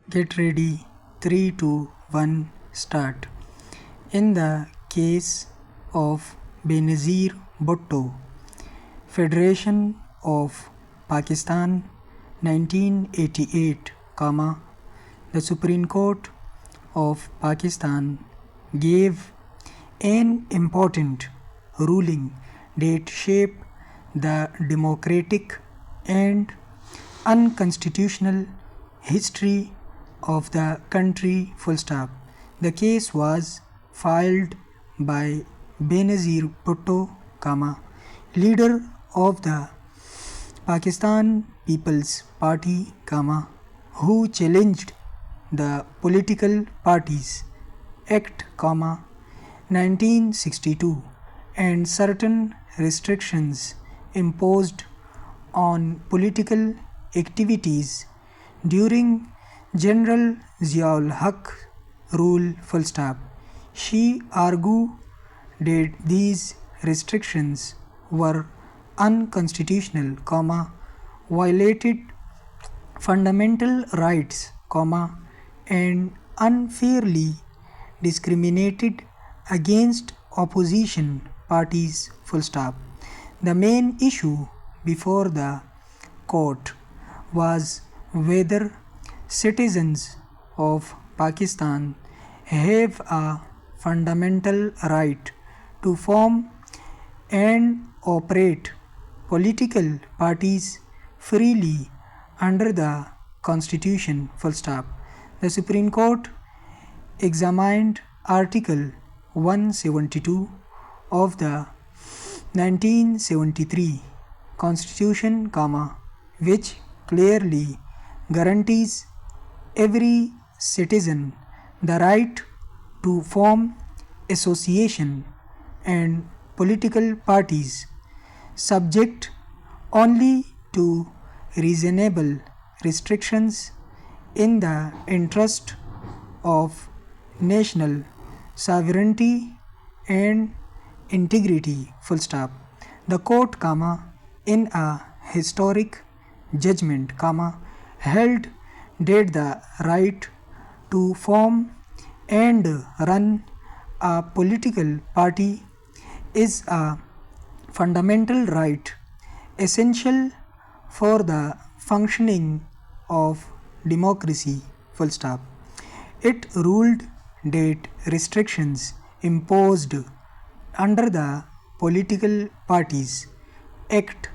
Get ready. 3, 2, 1, start. In the case of Benazir Bhutto, Federation of Pakistan, 1988, the Supreme Court of Pakistan gave an important ruling that shaped the democratic and unconstitutional history of the country. Full stop. The case was filed by Benazir Bhutto, leader of the Pakistan People's Party, who challenged the Political Parties Act, 1962 and certain restrictions imposed on political activities during General Ziaul Haq rule. Full stop. She argued that these restrictions were unconstitutional, violated fundamental rights, and unfairly discriminated against opposition parties. Full stop. The main issue before the court was whether citizens of Pakistan have a fundamental right to form and operate political parties freely under the Constitution. Full stop. The Supreme Court examined Article 172 of the 1973 Constitution, which clearly guarantees every citizen the right to form association and political parties, subject only to reasonable restrictions in the interest of national sovereignty and integrity. Full stop. The court, in a historic judgment, held that the right to form and run a political party is a fundamental right essential for the functioning of democracy. Full stop. It ruled that restrictions imposed under the Political Parties Act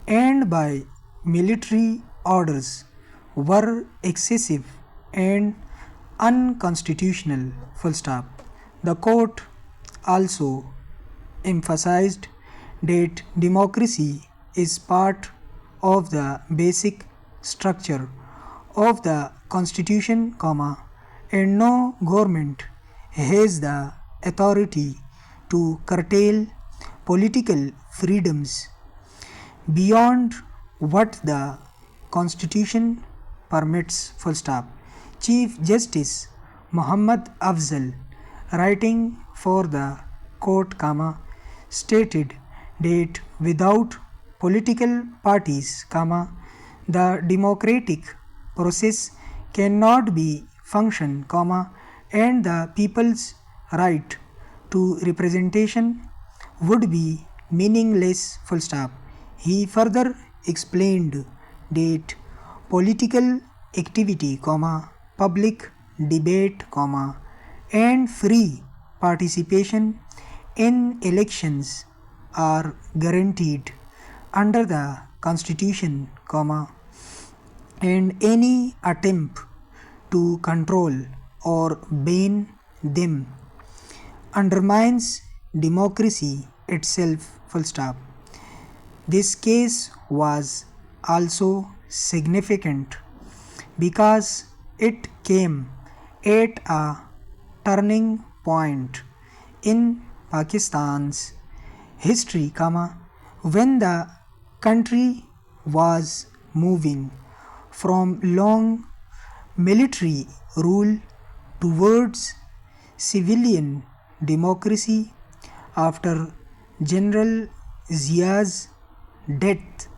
and by military orders were excessive and unconstitutional. Full stop. The court also emphasized that democracy is part of the basic structure of the Constitution, and no government has the authority to curtail political freedoms beyond what the Constitution permits. Full stop. Chief Justice Muhammad Afzal, writing for the court, stated that without political parties, the democratic process cannot be function, and the people's right to representation would be meaningless. Full stop. He further explained that political activity, public debate, and free participation in elections are guaranteed under the Constitution, and any attempt to control or ban them undermines democracy itself. Full stop. This case was also significant because it came at a turning point in Pakistan's history, when the country was moving from long military rule towards civilian democracy after General Zia's death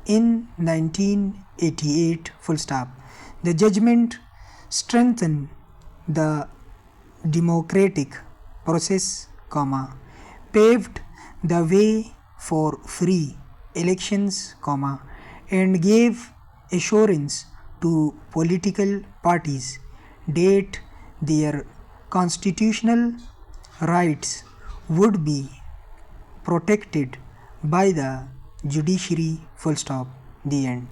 in 1988. Full stop. The judgment strengthen the democratic process, paved the way for free elections, and gave assurance to political parties that their constitutional rights would be protected by the judiciary. Full stop. The end.